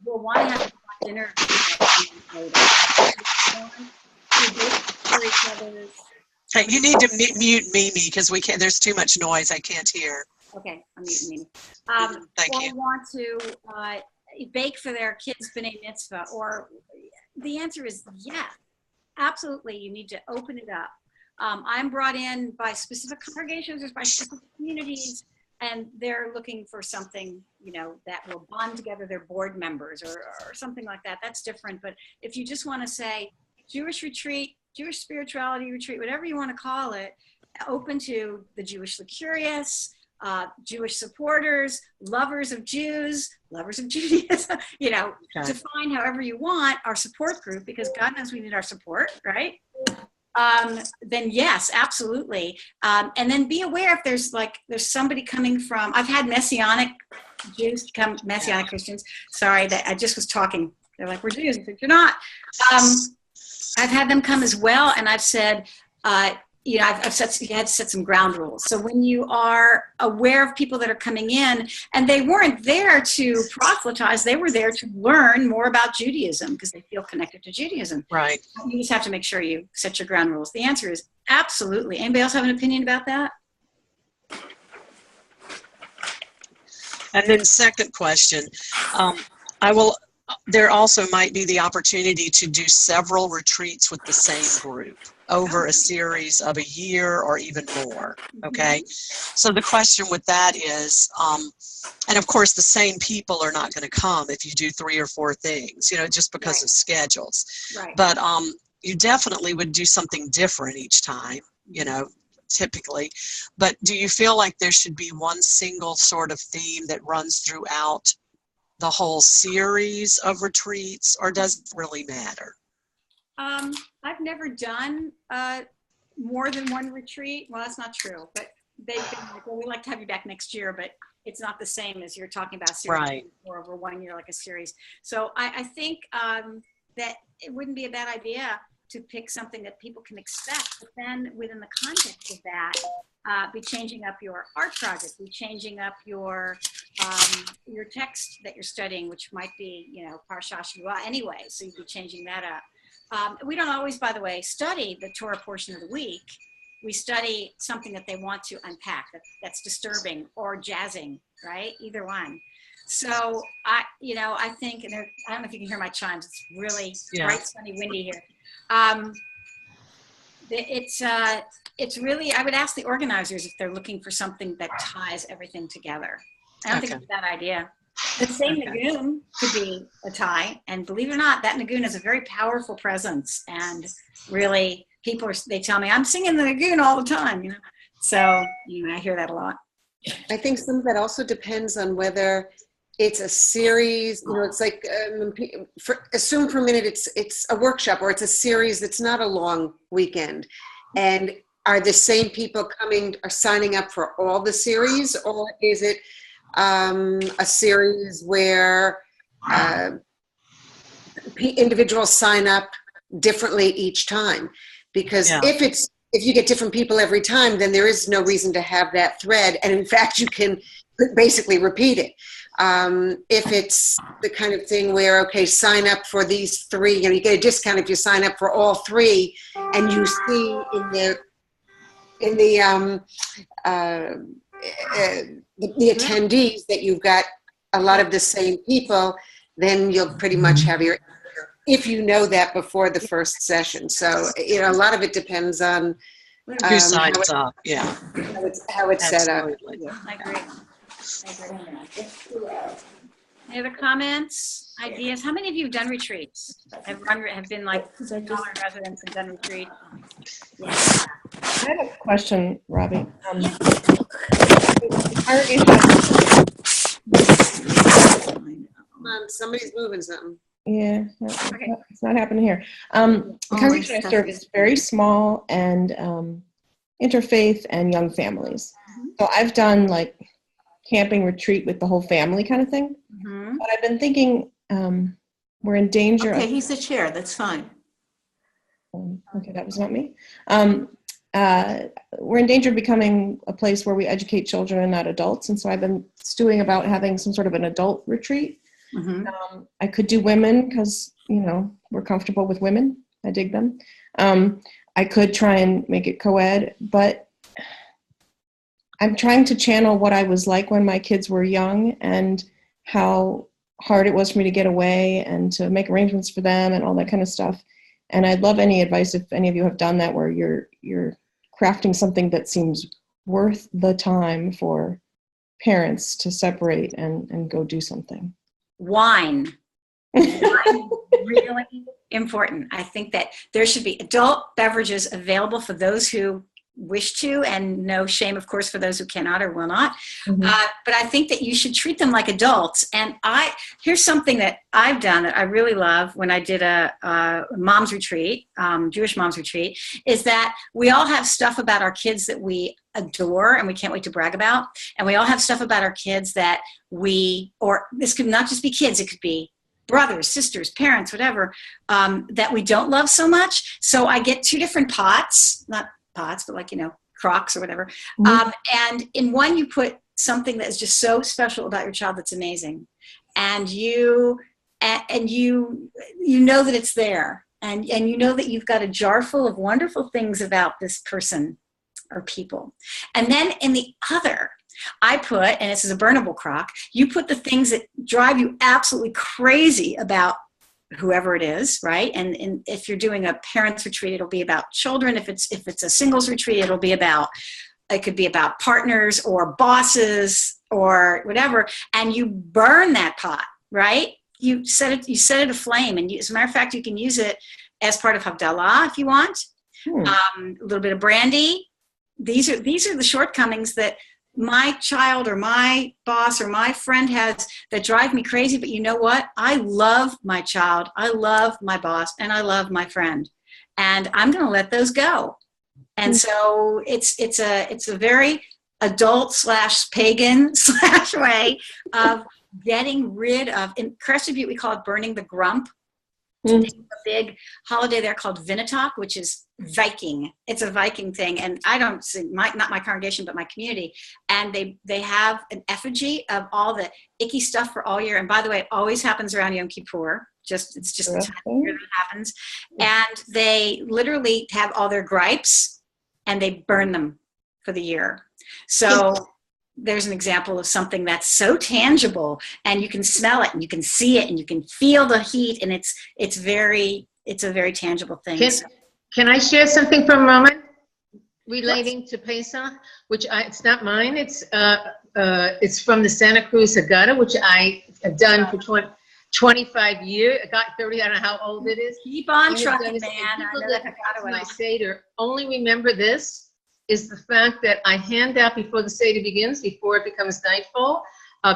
We'll want to have dinner later. Hey, you need to mute Mimi because we can't. There's too much noise. I can't hear. Okay, I'm muting Mimi. Thank you. Want to bake for their kids' B'nai Mitzvah? Or the answer is yes. Absolutely, you need to open it up. I'm brought in by specific congregations or by specific communities, and they're looking for something, you know, that will bond together their board members or something like that. That's different. But if you just want to say Jewish retreat, Jewish spirituality retreat, whatever you want to call it, open to the Jewishly curious, Jewish supporters, lovers of Jews, lovers of Judaism, you know, define however you want our support group, because God knows we need our support, right? Then yes, absolutely. And then be aware if there's somebody coming from, I've had Messianic Jews come, Messianic Christians, sorry, that I just was talking. They're like, we're Jews. I said, you're not. I've had them come as well, and I've said, you know, I've you had to set some ground rules. So when you are aware of people that are coming in, and they weren't there to proselytize, they were there to learn more about Judaism because they feel connected to Judaism. Right. You just have to make sure you set your ground rules. The answer is absolutely. Anybody else have an opinion about that? And then second question, there also might be the opportunity to do several retreats with the same group over a series of a year or even more, okay? So the question with that is, and of course the same people are not going to come if you do 3 or 4 things, you know, just because of schedules. Right. But you definitely would do something different each time, you know, typically. But do you feel like there should be one single sort of theme that runs throughout the whole series of retreats, or does it really matter? I've never done more than one retreat. Well, that's not true, but they've been like, well, we'd like to have you back next year, but it's not the same as you're talking about series Right. or over 1 year, like a series. So I think that it wouldn't be a bad idea to pick something that people can expect, but then within the context of that, be changing up your art project, be changing up your text that you're studying, which might be, you know, Parshat Shavua anyway, so you'd be changing that up. We don't always, by the way, study the Torah portion of the week. We study something that they want to unpack, that's disturbing or jazzing, right? Either one. So I think, and I don't know if you can hear my chimes. It's really bright, sunny, windy here. It's really, I would ask the organizers if they're looking for something that ties everything together. I don't think it's a bad idea. The same Nagoon could be a tie, and believe it or not, that Nagoon is a very powerful presence, and really they tell me I'm singing the Nagoon all the time, you know. So, you know, I hear that a lot. I think some of that also depends on whether it's a series, you know, it's like, assume for a minute it's a workshop, or it's a series that's not a long weekend. And are the same people coming or signing up for all the series, or is it a series where individuals sign up differently each time? Because if you get different people every time, then there is no reason to have that thread. And in fact, you can basically repeat it. If it's the kind of thing where, okay, sign up for these 3, you know, you get a discount if you sign up for all 3, and you see in the attendees that you've got a lot of the same people, then you'll pretty much have your, if you know that before the first session. So, you know, a lot of it depends on who signs up, how it's set up. Yeah, I agree. Any other comments, ideas? How many of you have done retreats? Have been like residents and done retreats? Yeah. I have a question, Robbi. Come on, somebody's moving something. Yeah, it's not happening here. The congregation I serve is very small and interfaith and young families. So I've done like camping retreat with the whole family kind of thing. But I've been thinking we're in danger. Okay, he's the chair. That's fine. Okay, that was not me. We're in danger of becoming a place where we educate children and not adults. And so I've been stewing about having some sort of an adult retreat. I could do women because, you know, we're comfortable with women. I dig them. I could try and make it co-ed, but I'm trying to channel what I was like when my kids were young and how hard it was for me to get away and to make arrangements for them and all that kind of stuff. And I'd love any advice if any of you have done that, where you're crafting something that seems worth the time for parents to separate and go do something. Wine. Wine, really important. I think that there should be adult beverages available for those who wish to, and no shame, of course, for those who cannot or will not. But I think that you should treat them like adults. And here's something that I've done that I really love when I did a mom's retreat, Jewish mom's retreat, is that we all have stuff about our kids that we adore and we can't wait to brag about. And we all have stuff about our kids that or this could not just be kids, it could be brothers, sisters, parents, whatever, that we don't love so much. So I get 2 different pots, not pots, but like, crocks or whatever. Mhm. And in one, you put something that is just so special about your child that's amazing. And you know that it's there. And you know that you've got a jar full of wonderful things about this person or people. And then in the other, I put, and this is a burnable crock, you put the things that drive you absolutely crazy about whoever it is, right? And if you're doing a parents retreat, it'll be about children. If it's a singles retreat, it could be about partners or bosses or whatever. And you burn that pot, right? You set it aflame. And as a matter of fact, you can use it as part of Havdalah if you want. A little bit of brandy. These are the shortcomings that my child or my boss or my friend has that drive me crazy. But you know what? I love my child. I love my boss, and I love my friend. And I'm going to let those go. And so it's a very adult / pagan / way of getting rid of, in Crested Butte, we call it burning the grump. They have a big holiday there called Vinnetok, which is Viking. It's a Viking thing. And I don't see, not my congregation, but my community. And they have an effigy of all the icky stuff for all year. And by the way, it always happens around Yom Kippur. It's just the time of year that it happens. And they literally have all their gripes and they burn them for the year. So there's an example of something that's so tangible, and you can smell it and you can see it and you can feel the heat, and it's a very tangible thing. Can I share something for a moment relating to Pesach, it's not mine. It's from the Santa Cruz Haggadah, which I have done for 25 years. I got 30. I don't know how old it is. Keep on trucking, man. People that come to my Seder only remember this. Is the fact that I hand out before the Seder begins, before it becomes nightfall,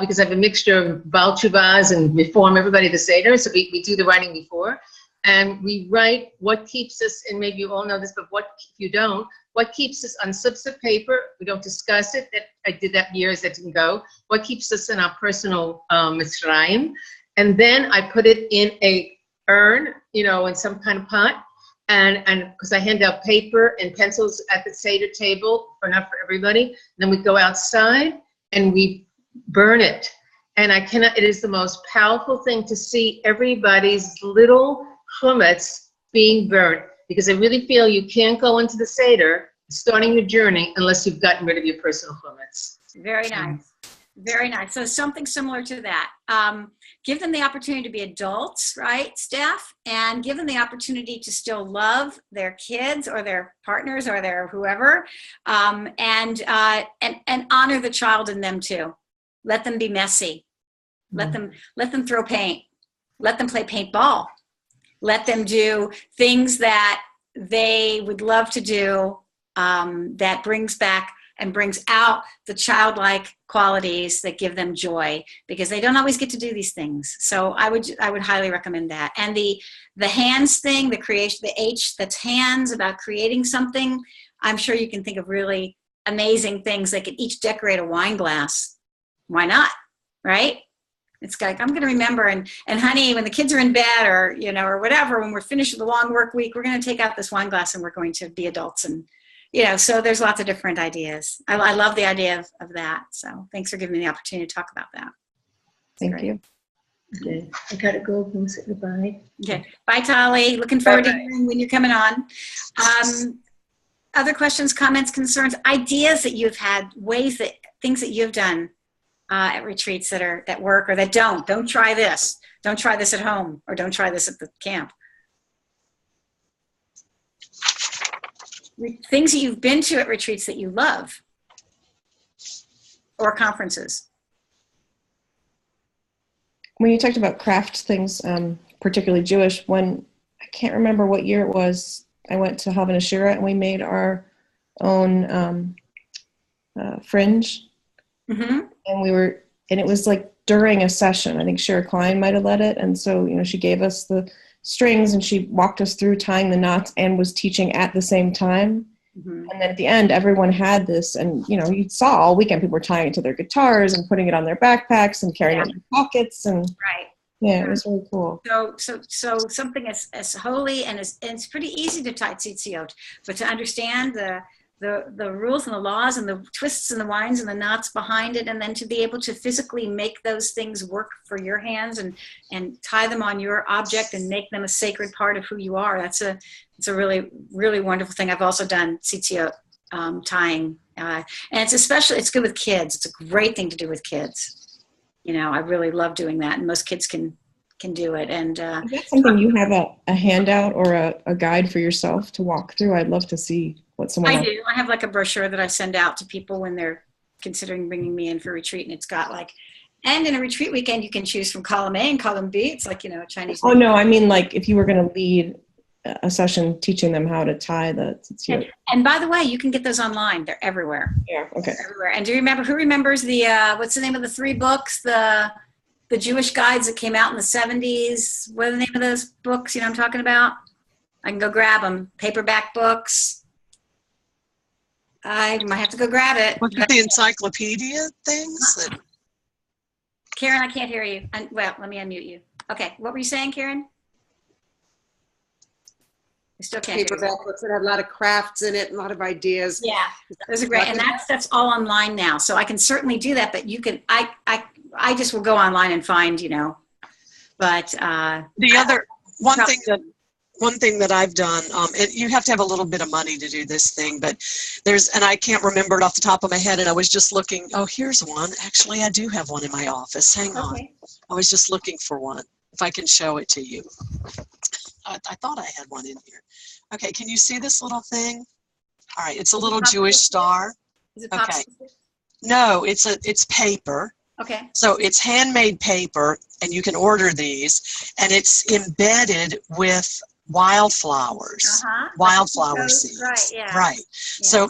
because I have a mixture of Baal Tshuvahs and Reform, everybody the Seder, so we do the writing before. And we write what keeps us, and maybe you all know this, but if you don't, what keeps us on slips of paper, we don't discuss it, I did that years, that didn't go, what keeps us in our personal Mitzrayim, and then I put it in a urn, in some kind of pot, and because I hand out paper and pencils at the Seder table, enough for everybody. Then we go outside and we burn it. And it is the most powerful thing to see everybody's little chametz being burnt, because I really feel you can't go into the Seder, starting your journey, unless you've gotten rid of your personal chametz. Very nice. Very nice. So something similar to that. Give them the opportunity to be adults, right, Steph? And give them the opportunity to still love their kids or their partners or their whoever, and honor the child in them too. Let them be messy. Let them throw paint. Let them play paintball. Let them do things that they would love to do, that brings back and brings out the childlike qualities that give them joy, because they don't always get to do these things. So I would highly recommend that. And the hands thing, the creation, the H that's hands, about creating something, I'm sure you can think of really amazing things. They could each decorate a wine glass. Why not? Right? It's like, I'm going to remember, and honey, when the kids are in bed or, or whatever, when we're finished with the long work week, we're going to take out this wine glass and we're going to be adults. And so there's lots of different ideas. I love the idea of that. So thanks for giving me the opportunity to talk about that. Thank you. Okay. I got to go and say goodbye. Okay. Bye, Tali. Looking forward to hearing when you're coming on. Other questions, comments, concerns, ideas that you've had, things that you've done at retreats that work or that don't. Don't try this. Don't try this at home, or don't try this at the camp. Things that you've been to at retreats that you love, or conferences. When you talked about craft things, particularly Jewish, I can't remember what year it was, I went to Havana Shira and we made our own fringe. Mm-hmm. And it was like during a session. I think Shira Klein might have led it. And so, she gave us the strings and she walked us through tying the knots and was teaching at the same time. Mm-hmm. And then at the end, everyone had this, and you saw all weekend people were tying it to their guitars and putting it on their backpacks and carrying it in their pockets. And right. Yeah, it was really cool. So something as holy and it's pretty easy to tie tzitziot, but to understand the rules and the laws and the twists and the winds and the knots behind it, and then to be able to physically make those things work for your hands and tie them on your object and make them a sacred part of who you are. It's a really, really wonderful thing. I've also done tzitziot tying, and it's good with kids. It's a great thing to do with kids. I really love doing that, and most kids can do it. And is that something you have a handout or a guide for yourself to walk through? I'd love to see what someone else. I have like a brochure that I send out to people when they're considering bringing me in for a retreat, and it's got and in a retreat weekend, you can choose from column A and column B. It's like, Chinese. Oh, no, I mean, like if you were going to lead a session teaching them how to tie the tzitziot. And by the way, you can get those online. They're everywhere. Yeah, okay. They're everywhere. And who remembers the, what's the name of the 3 books, the Jewish guides that came out in the 70s? What are the name of those books? You know what I'm talking about? I can go grab them. Paperback books. I might have to go grab it. Was it the encyclopedia things? Karen, I can't hear you. Well, let me unmute you. Okay, what were you saying, Karen? I still can't hear you. Paperback books that have a lot of crafts in it and a lot of ideas. Yeah, those are great. And that's all online now. So I can certainly do that, but you can, I just will go online and find, but one thing that I've done, you have to have a little bit of money to do this thing, but and I can't remember it off the top of my head, and I was just looking, here's one. Actually, I do have one in my office. Hang on. I was just looking for one, if I can show it to you. I thought I had one in here. Okay, can you see this little thing? All right, it's a little Jewish star. Is it okay. No, it's paper. Okay. So it's handmade paper, and you can order these, and it's embedded with wildflowers, wildflower seeds. Right, yeah. Right. Yeah. So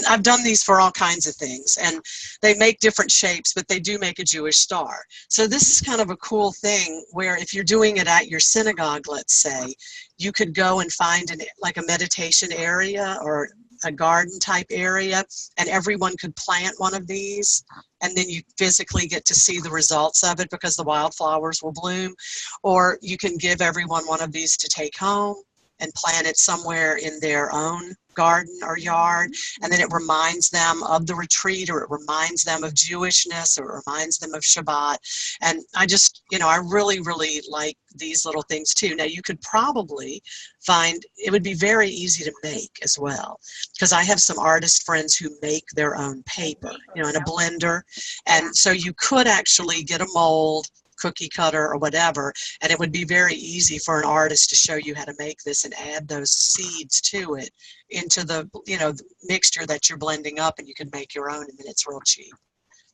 I've done these for all kinds of things, and they make different shapes, but they do make a Jewish star. So this is kind of a cool thing where if you're doing it at your synagogue, let's say, you could go and find like a meditation area or a garden type area, and everyone could plant one of these, and then you physically get to see the results of it because the wildflowers will bloom. Or you can give everyone one of these to take home and plant it somewhere in their own garden or yard, and then it reminds them of the retreat, or it reminds them of Jewishness, or it reminds them of Shabbat. And I just, I really, really like these little things too. Now you could probably find, it would be very easy to make as well, because I have some artist friends who make their own paper, in a blender. And so you could actually get a mold, cookie cutter or whatever, and it would be very easy for an artist to show you how to make this and add those seeds to it into the the mixture that you're blending up, and you can make your own, and then it's real cheap.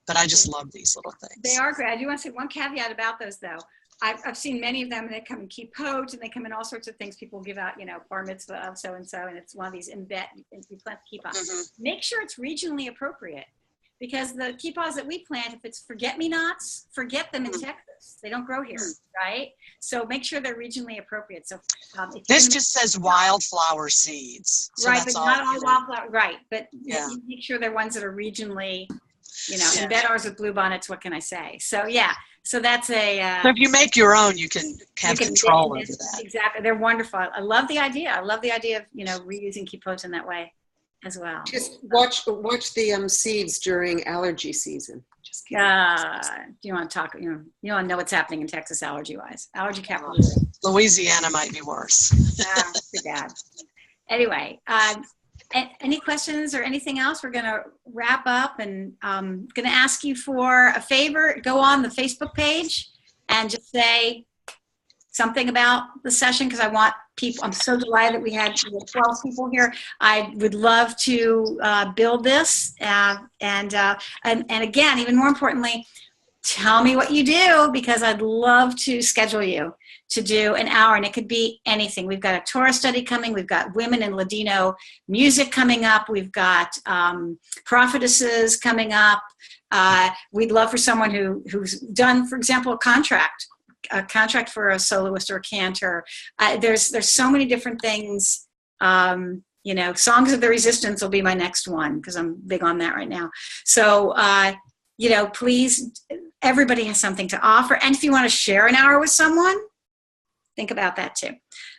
But I just love these little things. They are great. I do want to say one caveat about those though. I've seen many of them, and they come in kippot, and they come in all sorts of things. People give out, bar mitzvah of so-and-so, and it's one of these embed, you plant kippah. Make sure it's regionally appropriate. Because the kippahs that we plant, if it's forget-me-nots, forget them in Texas. They don't grow here, right? So make sure they're regionally appropriate. So this just says wildflower seeds. So right, but not all wildflower. Right, but make sure they're ones that are regionally, embed ours with bluebonnets. What can I say? So so that's a. So if you make your own, you can have control over that. Exactly, they're wonderful. I love the idea. I love the idea of reusing kippots in that way as well. Just watch the seeds during allergy season. Just do you want to talk? You want to know what's happening in Texas allergy-wise? Allergy capital. Louisiana might be worse. Too bad. Anyway, any questions or anything else? We're going to wrap up, and I'm going to ask you for a favor. Go on the Facebook page and just say something about the session, because I want people. I'm so delighted that we had 12 people here. I would love to build this, and again, even more importantly, tell me what you do, because I'd love to schedule you to do an hour, and it could be anything. We've got a Torah study coming. We've got women in Ladino music coming up. We've got prophetesses coming up. We'd love for someone who's done, for example, a contract for a soloist or a cantor. There's so many different things. Songs of the Resistance will be my next one, because I'm big on that right now. So please, everybody has something to offer. And if you want to share an hour with someone, think about that too.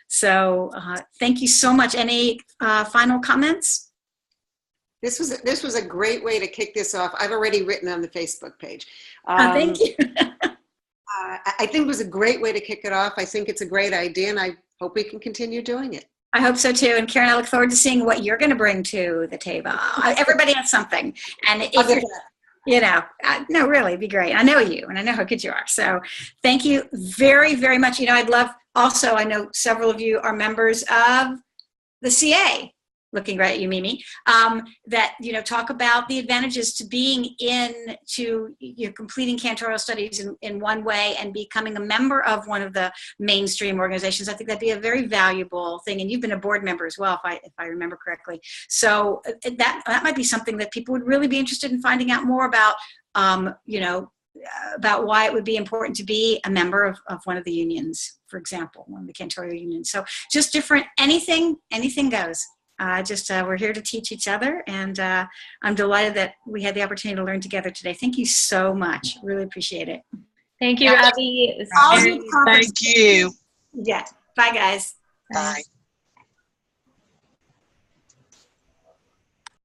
So thank you so much. Any final comments? This was a great way to kick this off. I've already written on the Facebook page. Thank you. I think it was a great way to kick it off. I think it's a great idea, and I hope we can continue doing it. I hope so too. And Karen, I look forward to seeing what you're going to bring to the table. Everybody has something. And if no, really, it'd be great. I know you, and I know how good you are. So thank you very, very much. I'd love also, I know several of you are members of the CA, looking right at you, Mimi, that, talk about the advantages to being completing cantorial studies in one way and becoming a member of one of the mainstream organizations. I think that'd be a very valuable thing. And you've been a board member as well, if I remember correctly. So that might be something that people would really be interested in finding out more about, about why it would be important to be a member of one of the unions, for example, one of the cantorial unions. So just different, anything goes. We're here to teach each other, and I'm delighted that we had the opportunity to learn together today. Thank you so much. Really appreciate it. Thank you, Robbi. Thank you. Yeah. Bye, guys. Bye.